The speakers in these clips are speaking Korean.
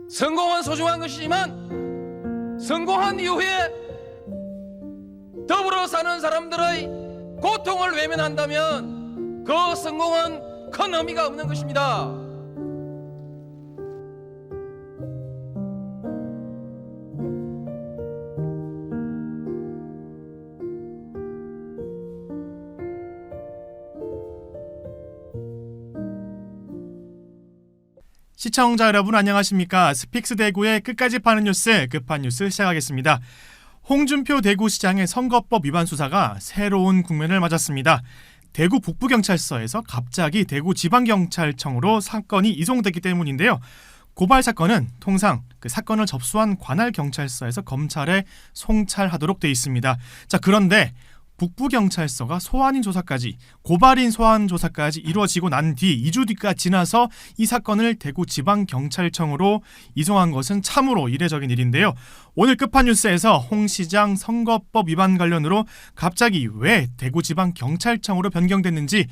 성공은 소중한 것이지만 성공한 이후에 더불어 사는 사람들의 고통을 외면한다면 그 성공은 큰 의미가 없는 것입니다. 시청자 여러분 안녕하십니까? 스픽스 대구의 끝까지 파는 뉴스 끝판 뉴스 시작하겠습니다. 홍준표 대구시장의 선거법 위반 수사가 새로운 국면을 맞았습니다. 대구 북부경찰서에서 갑자기 대구지방경찰청으로 사건이 이송됐기 때문인데요. 고발 사건은 통상 그 사건을 접수한 관할 경찰서에서 검찰에 송찰하도록 돼 있습니다. 자, 그런데 북부경찰서가 소환인 조사까지 고발인 소환 조사까지 이루어지고 난 뒤 2주 뒤까지 지나서 이 사건을 대구지방경찰청으로 이송한 것은 참으로 이례적인 일인데요. 오늘 끝판 뉴스에서 홍 시장 선거법 위반 관련으로 갑자기 왜 대구지방경찰청으로 변경됐는지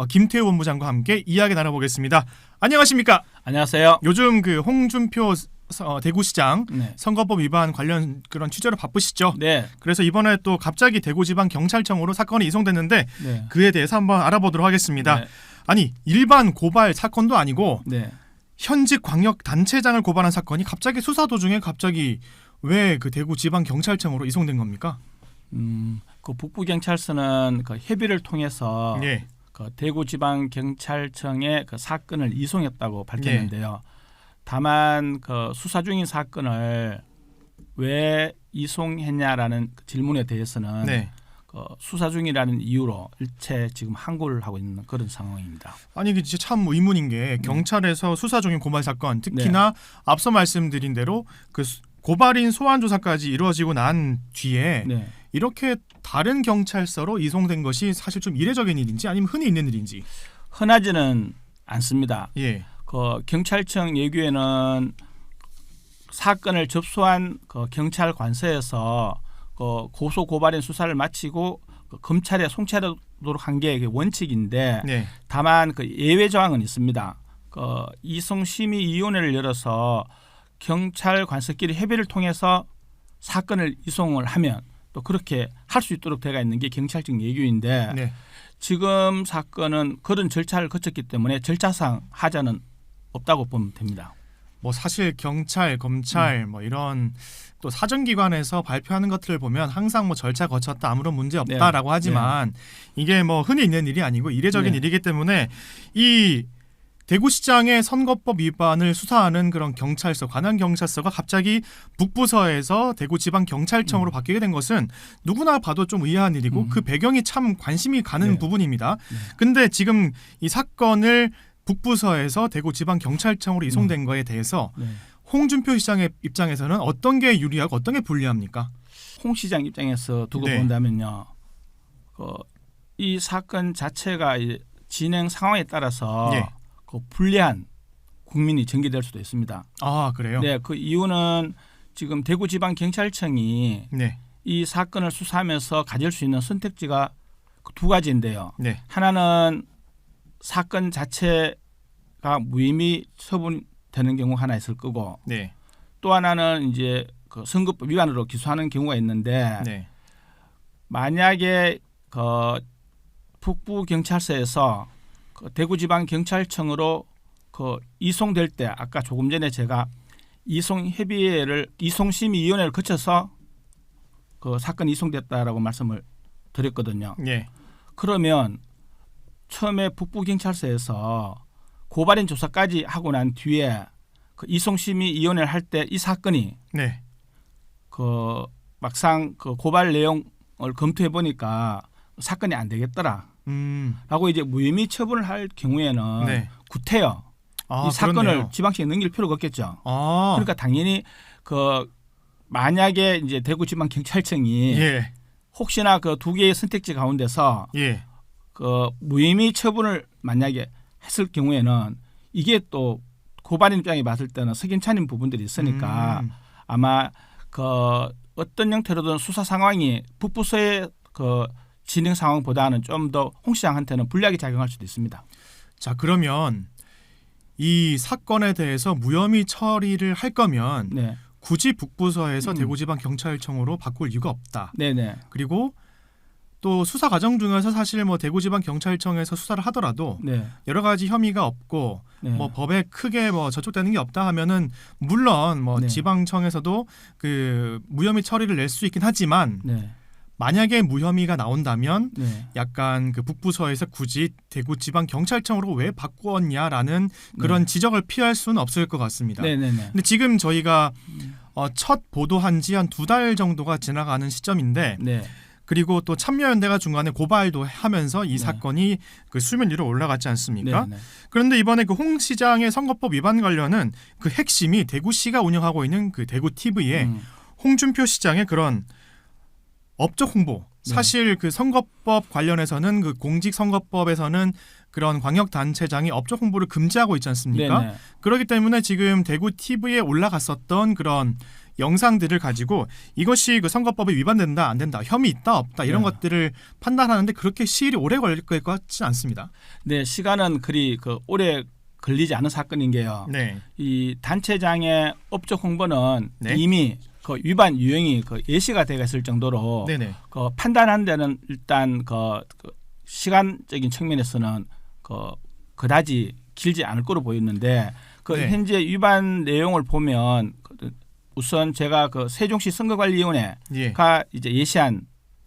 김태우 본부장과 함께 이야기 나눠보겠습니다. 안녕하십니까? 안녕하세요. 요즘 그 홍준표 대구시장 네. 선거법 위반 관련 그런 취재로 바쁘시죠? 네. 그래서 이번에 또 갑자기 대구지방경찰청으로 사건이 이송됐는데 네. 그에 대해서 한번 알아보도록 하겠습니다. 네. 아니 일반 고발 사건도 아니고 네. 현직 광역단체장을 고발한 사건이 갑자기 수사 도중에 갑자기 왜 그 대구지방경찰청으로 이송된 겁니까? 그 북부경찰서는 그 협의를 통해서 예. 그 대구지방경찰청에 그 사건을 이송했다고 밝혔는데요. 다만 그 수사 중인 사건을 왜 이송했냐라는 그 질문에 대해서는 네. 그 수사 중이라는 이유로 일체 지금 항고를 하고 있는 그런 상황입니다. 아니 이게 진짜 참 의문인 게 경찰에서 수사 중인 고발 사건 특히나 앞서 말씀드린 대로 그 고발인 소환 조사까지 이루어지고 난 뒤에 네. 이렇게 다른 경찰서로 이송된 것이 사실 좀 이례적인 일인지 아니면 흔히 있는 일인지. 흔하지는 않습니다. 예. 그 경찰청 예규에는 사건을 접수한 그 경찰 관서에서 그 고소 고발인 수사를 마치고 그 검찰에 송치하도록 한 게 원칙인데 네. 다만 그 예외 조항은 있습니다. 그 이송심의위원회를 열어서 경찰 관서끼리 협의를 통해서 사건을 이송을 하면 또 그렇게 할 수 있도록 되어 있는 게 경찰청 예규인데 네. 지금 사건은 그런 절차를 거쳤기 때문에 절차상 하자는 없다고 보면 됩니다. 뭐 사실 경찰, 검찰 뭐 이런 또 사정기관에서 발표하는 것들을 보면 항상 뭐 절차 거쳤다 아무런 문제 없다라고 네. 하지만 이게 뭐 흔히 있는 일이 아니고 이례적인 네. 일이기 때문에 이 대구시장의 선거법 위반을 수사하는 그런 경찰서, 관할경찰서가 갑자기 북부서에서 대구지방경찰청으로 바뀌게 된 것은 누구나 봐도 좀 의아한 일이고 그 배경이 참 관심이 가는 네. 부분입니다. 근데 지금 이 사건을 북부서에서 대구지방경찰청으로 이송된 거에 대해서 네. 홍준표 시장의 입장에서는 어떤 게 유리하고 어떤 게 불리합니까? 홍 시장 입장에서 두고 네. 본다면요, 이 사건 자체가 진행 상황에 따라서 예. 그 불리한 국민이 전개될 수도 있습니다. 아 그래요? 네, 그 이유는 지금 대구지방경찰청이 네. 이 사건을 수사하면서 가질 수 있는 선택지가 두 가지인데요. 네. 하나는 사건 자체가 무혐의 처분되는 경우 하나 있을 거고, 네. 또 하나는 이제 그 선거법 위반으로 기소하는 경우가 있는데 네. 만약에 그 북부 경찰서에서 그 대구지방경찰청으로 그 이송될 때 아까 조금 전에 제가 이송심의위원회를 거쳐서 그 사건이 이송됐다라고 말씀을 드렸거든요. 네. 그러면 처음에 북부경찰서에서 고발인 조사까지 하고 난 뒤에 그 이송심의위원회를 할 때 이 사건이 네. 그 막상 그 고발 내용을 검토해 보니까 사건이 안 되겠더라라고 이제 무혐의 처분을 할 경우에는 네. 구태여 이 사건을 그렇네요. 지방청에 넘길 필요가 없겠죠. 아. 그러니까 당연히 그 만약에 이제 대구지방경찰청이 예. 혹시나 그 두 개의 선택지 가운데서 예. 그 무혐의 처분을 만약에 했을 경우에는 이게 또 고발인 입장에 봤을 때는 석연찮은 부분들이 있으니까 아마 그 어떤 형태로든 수사 상황이 북부서의 그 진행 상황보다는 좀 더 홍 시장한테는 불리하게 작용할 수도 있습니다. 자 그러면 이 사건에 대해서 무혐의 처리를 할 거면 네. 굳이 북부서에서 대구지방경찰청으로 바꿀 이유가 없다. 네네. 그리고 또 수사 과정 중에서 사실 뭐 대구지방경찰청에서 수사를 하더라도 네. 여러 가지 혐의가 없고 네. 뭐 법에 크게 뭐 저촉되는 게 없다 하면은 물론 뭐 네. 지방청에서도 그 무혐의 처리를 낼 수 있긴 하지만 네. 만약에 무혐의가 나온다면 네. 약간 그 북부서에서 굳이 대구지방경찰청으로 왜 바꾸었냐라는 그런 지적을 피할 수는 없을 것 같습니다. 네네네. 근데 지금 저희가 첫 보도한 지 한 2달 정도가 지나가는 시점인데 네. 그리고 또 참여연대가 중간에 고발도 하면서 이 사건이 그 수면 위로 올라갔지 않습니까? 네네. 그런데 이번에 그 홍 시장의 선거법 위반 관련은 그 핵심이 대구시가 운영하고 있는 그 대구 TV에 홍준표 시장의 그런 업적 홍보. 사실 그 선거법 관련해서는 그 공직선거법에서는 그런 광역단체장이 업적 홍보를 금지하고 있지 않습니까? 네네. 그렇기 때문에 지금 대구 TV에 올라갔었던 그런 영상들을 가지고 이것이 그 선거법에 위반된다 안 된다 혐의 있다 없다 이런 네. 것들을 판단하는데 그렇게 시일이 오래 걸릴 것 같지 않습니다. 네, 시간은 그리 그 오래 걸리지 않은 사건인 게요. 네, 이 단체장의 업적 홍보는 네. 이미 그 위반 유형이 그 예시가 되어 있을 정도로 네네, 그 판단한 데는 일단 그 시간적인 측면에서는 그다지 길지 않을 거로 보였는데 그 네. 현재 위반 내용을 보면 우선 제가 그 세종시 선거관리위원회가 예, 이제 예시한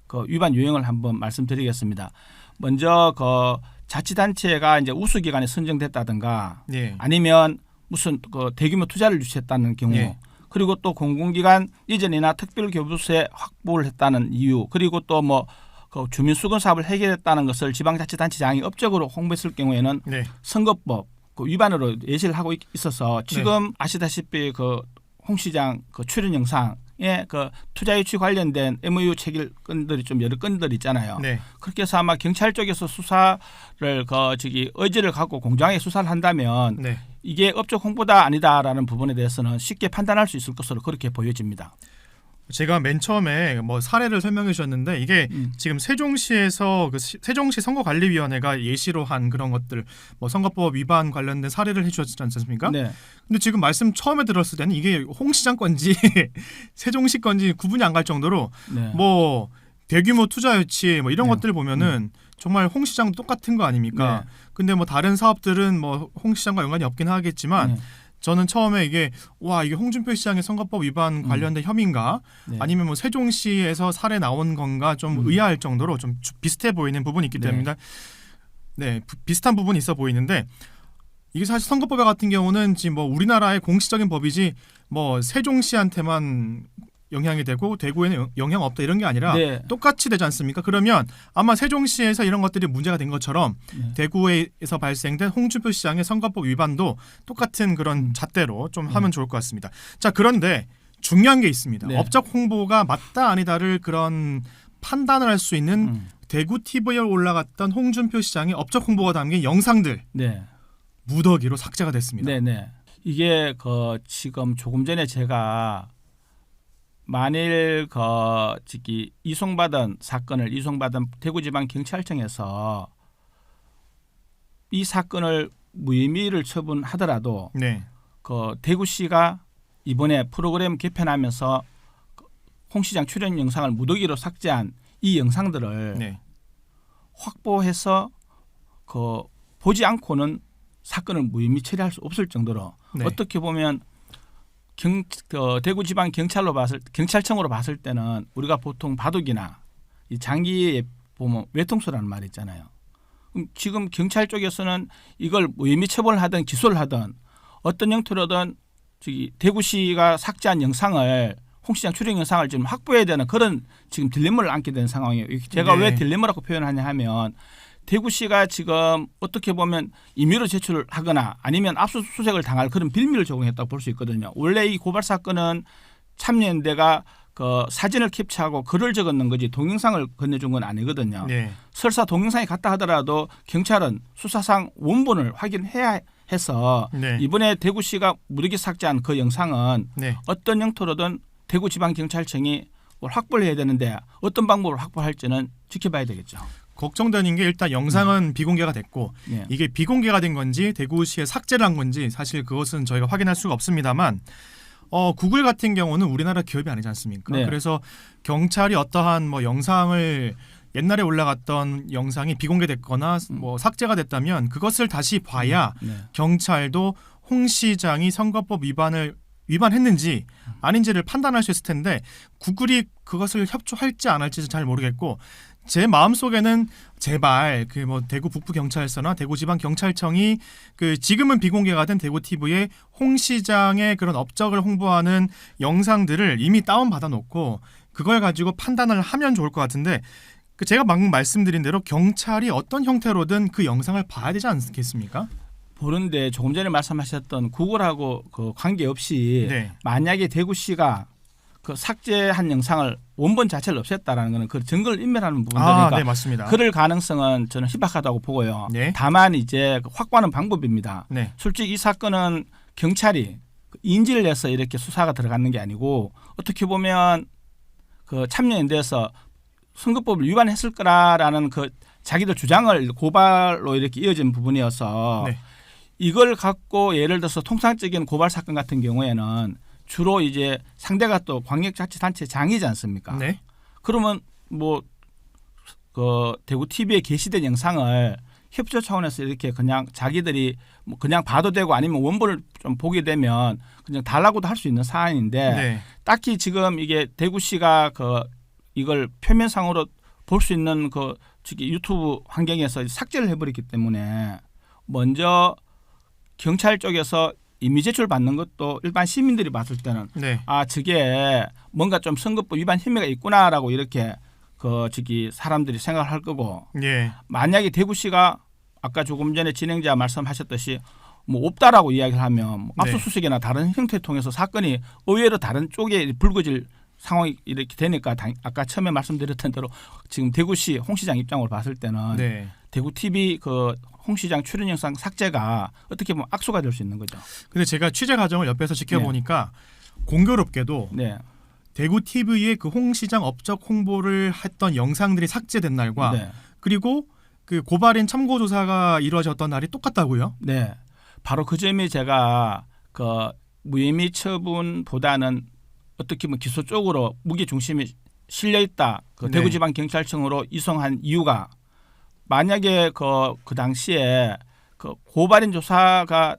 그 위반 유형을 한번 말씀드리겠습니다. 먼저 그 자치단체가 이제 우수기관에 선정됐다든가 예, 아니면 무슨 그 대규모 투자를 유치했다는 경우 예. 그리고 또 공공기관 이전이나 특별교부세 확보를 했다는 이유 그리고 또 뭐 그 주민수건 사업을 해결했다는 것을 지방자치단체장이 업적으로 홍보했을 경우에는 네, 선거법 그 위반으로 예시를 하고 있어서 지금 아시다시피 그 홍 시장 그 출연 영상에 그 투자 유치 관련된 MOU 체결 건들이 좀 여러 건들 있잖아요. 네, 그렇게 해서 아마 경찰 쪽에서 수사를 의지를 갖고 공정하게 수사를 한다면 네. 이게 업적 홍보다 아니다라는 부분에 대해서는 쉽게 판단할 수 있을 것으로 그렇게 보여집니다. 제가 맨 처음에 뭐 사례를 설명해 주셨는데 이게 지금 세종시에서 그 세종시 선거관리위원회가 예시로 한 그런 것들 뭐 선거법 위반 관련된 사례를 해주셨지 않습니까? 네, 근데 지금 말씀 처음에 들었을 때는 이게 홍 시장 건지 세종시 건지 구분이 안 갈 정도로 네. 뭐 대규모 투자 유치 뭐 이런 네. 것들 보면은 정말 홍 시장 똑같은 거 아닙니까? 네. 근데 뭐 다른 사업들은 뭐 홍 시장과 연관이 없긴 하겠지만 네. 저는 처음에 이게 홍준표 시장의 선거법 위반 관련된 혐의인가 네. 아니면 뭐 세종시에서 사례 나온 건가 좀 의아할 정도로 좀 비슷해 보이는 부분이 있기 네. 때문에 네 비슷한 부분이 있어 보이는데 이게 사실 선거법 같은 경우는 지금 뭐 우리나라의 공식적인 법이지 뭐 세종시한테만 영향이 되고 대구에는 영향 없다 이런 게 아니라 네. 똑같이 되지 않습니까? 그러면 아마 세종시에서 이런 것들이 문제가 된 것처럼 네. 대구에서 발생된 홍준표 시장의 선거법 위반도 똑같은 그런 잣대로 좀 하면 좋을 것 같습니다. 자, 그런데 중요한 게 있습니다. 네. 업적 홍보가 맞다 아니다를 그런 판단을 할 수 있는 대구 TV에 올라갔던 홍준표 시장의 업적 홍보가 담긴 영상들 네. 무더기로 삭제가 됐습니다. 네, 네. 이게 그 지금 조금 전에 제가 만일 사건을 이송받은 대구지방경찰청에서 이 사건을 무혐의를 처분하더라도 네. 그 대구시가 이번에 프로그램 개편하면서 홍 시장 출연 영상을 무더기로 삭제한 이 영상들을 네. 확보해서 보지 않고는 사건을 무혐의 처리할 수 없을 정도로 네. 어떻게 보면 경찰청으로 봤을 때는 우리가 보통 바둑이나 이 장기에 보면 외통수라는 말이 있잖아요. 그럼 지금 경찰 쪽에서는 이걸 무혐의 처벌을 하든 기소를 하든 어떤 형태로든 대구시가 삭제한 영상을 홍 시장 출연 영상을 지금 확보해야 되는 그런 지금 딜레마를 안게 된 상황이에요. 제가 네. 왜 딜레마라고 표현하냐 하면 대구시가 지금 어떻게 보면 임의로 제출을 하거나 아니면 압수수색을 당할 그런 빌미를 제공했다고 볼 수 있거든요. 원래 이 고발 사건은 참여연대가 그 사진을 캡처하고 글을 적었는 거지 동영상을 건네준 건 아니거든요. 네. 설사 동영상이 같다 하더라도 경찰은 수사상 원본을 확인해야 해서 네. 이번에 대구시가 무더기 삭제한 그 영상은 네. 어떤 형태로든 대구지방경찰청이 확보를 해야 되는데 어떤 방법을 확보할지는 지켜봐야 되겠죠. 걱정되는 게 일단 영상은 비공개가 됐고 예. 이게 비공개가 된 건지 대구시에 삭제를 한 건지 사실 그것은 저희가 확인할 수가 없습니다만 구글 같은 경우는 우리나라 기업이 아니지 않습니까? 네. 그래서 경찰이 어떠한 뭐 영상을 옛날에 올라갔던 영상이 비공개됐거나 뭐 삭제가 됐다면 그것을 다시 봐야 네. 경찰도 홍 시장이 선거법 위반했는지 아닌지를 판단할 수 있을 텐데 구글이 그것을 협조할지 안 할지 잘 모르겠고 제 마음속에는 제발 그 뭐 대구 북부경찰서나 대구지방경찰청이 그 지금은 비공개가 된 대구 TV에 홍 시장의 그런 업적을 홍보하는 영상들을 이미 다운 받아 놓고 그걸 가지고 판단을 하면 좋을 것 같은데 그 제가 방금 말씀드린 대로 경찰이 어떤 형태로든 그 영상을 봐야 되지 않겠습니까? 보는데 조금 전에 말씀하셨던 구글하고 그 관계없이 네. 만약에 대구시가 그 삭제한 영상을 원본 자체를 없앴다라는 것은 그 증거를 인멸하는 부분이니까 네 맞습니다. 그럴 가능성은 저는 희박하다고 보고요. 네. 다만 이제 확보하는 방법입니다. 네. 솔직히 이 사건은 경찰이 인지를 해서 이렇게 수사가 들어가는 게 아니고 어떻게 보면 그 참여연대에서 선거법을 위반했을 거라라는 그 자기들 주장을 고발로 이렇게 이어진 부분이어서 네. 이걸 갖고 예를 들어서 통상적인 고발 사건 같은 경우에는 주로 이제 상대가 또 광역자치단체장이지 않습니까? 네. 그러면 뭐 그 대구 TV에 게시된 영상을 협조 차원에서 이렇게 그냥 자기들이 뭐 그냥 봐도 되고 아니면 원본을 좀 보게 되면 그냥 달라고도 할 수 있는 사안인데 네. 딱히 지금 이게 대구시가 그 이걸 표면상으로 볼 수 있는 그 저기 유튜브 환경에서 삭제를 해버렸기 때문에 먼저 경찰 쪽에서 임의 제출 받는 것도 일반 시민들이 봤을 때는 네. 아 저게 뭔가 좀 선거법 위반 혐의가 있구나라고 이렇게 그 저기 사람들이 생각할 거고 예. 만약에 대구시가 아까 조금 전에 진행자 말씀하셨듯이 뭐 없다라고 이야기를 하면 뭐 네. 압수수색이나 다른 형태 통해서 사건이 의외로 다른 쪽에 불거질 상황이 이렇게 되니까 아까 처음에 말씀드렸던 대로 지금 대구시 홍 시장 입장으로 봤을 때는 네. 대구 TV 그 홍 시장 출연 영상 삭제가 어떻게 보면 악수가 될 수 있는 거죠. 근데 제가 취재 과정을 옆에서 지켜보니까 공교롭게도 네, 대구 TV의 그 홍 시장 업적 홍보를 했던 영상들이 삭제된 날과 네, 그리고 그 고발인 참고 조사가 이루어졌던 날이 똑같다고요? 네. 바로 그 점이 제가 그 무혐의 처분보다는 어떻게 보면 기소 쪽으로 무게 중심이 실려 있다. 그 네. 대구지방경찰청으로 이송한 이유가 만약에 그 당시에 그 고발인 조사가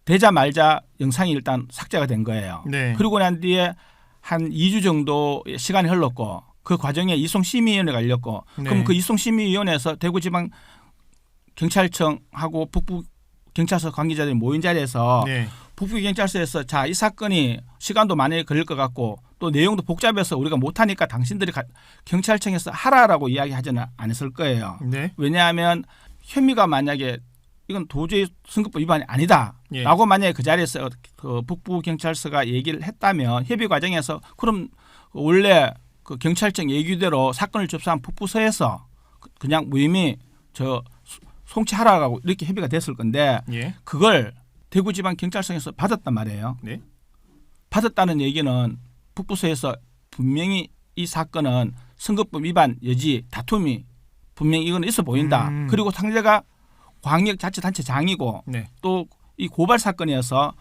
되자마자 영상이 일단 삭제가 된 거예요. 네. 그리고 난 뒤에 한 2주 정도 시간이 흘렀고 그 과정에 이송심의위원회가 열렸고 네. 그럼 그 이송심의위원회에서 대구지방경찰청하고 북부경찰서 관계자들이 모인 자리에서 네. 북부경찰서에서 자, 이 사건이 시간도 많이 걸릴 것 같고 또 내용도 복잡해서 우리가 못하니까 당신들이 경찰청에서 하라라고 이야기하지는 않았을 거예요. 네. 왜냐하면 혐의가 만약에 이건 도저히 선거법 위반이 아니다라고 예. 만약에 그 자리에서 그 북부경찰서가 얘기를 했다면 협의 과정에서 그럼 원래 그 경찰청 얘기대로 사건을 접수한 북부서에서 그냥 무혐의 송치하라고 이렇게 협의가 됐을 건데 예. 그걸 대구지방경찰청에서 받았단 말이에요. 네. 받았다는 얘기는 북부서에서 분명히 이 사건은 선거법 위반 여지 다툼이 분명히 이건 있어 보인다. 그리고 상대가 광역자치단체장이고 네. 또 이 고발 사건이어서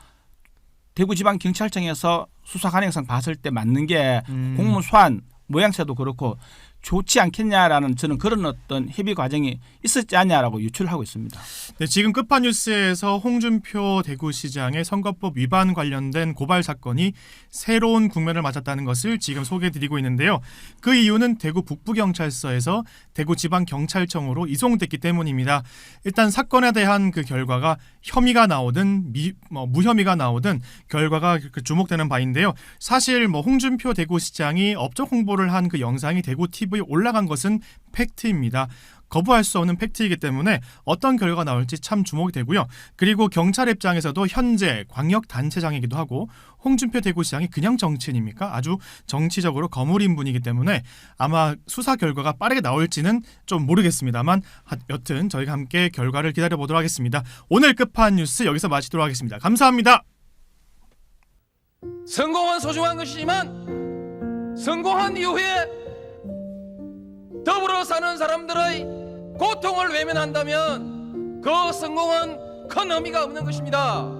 대구지방경찰청에서 수사 가능성 봤을 때 맞는 게 공문 소환 모양새도 그렇고 좋지 않겠냐라는 저는 그런 어떤 협의 과정이 있었지 않냐라고 유추를 하고 있습니다. 네, 지금 끝판 뉴스에서 홍준표 대구시장의 선거법 위반 관련된 고발 사건이 새로운 국면을 맞았다는 것을 지금 소개해드리고 있는데요. 그 이유는 대구 북부경찰서에서 대구지방경찰청으로 이송됐기 때문입니다. 일단 사건에 대한 그 결과가 혐의가 나오든 무혐의가 나오든 결과가 주목되는 바인데요. 사실 홍준표 대구시장이 업적 홍보를 한 그 영상이 대구 TV에 올라간 것은 팩트입니다. 거부할 수 없는 팩트이기 때문에 어떤 결과가 나올지 참 주목이 되고요. 그리고 경찰 입장에서도 현재 광역단체장이기도 하고 홍준표 대구시장이 그냥 정치인입니까? 아주 정치적으로 거물인 분이기 때문에 아마 수사 결과가 빠르게 나올지는 좀 모르겠습니다만 여튼 저희가 함께 결과를 기다려보도록 하겠습니다. 오늘 끝판 뉴스 여기서 마치도록 하겠습니다. 감사합니다. 성공은 소중한 것이지만 성공한 이후에 더불어 사는 사람들의 고통을 외면한다면 그 성공은 큰 의미가 없는 것입니다.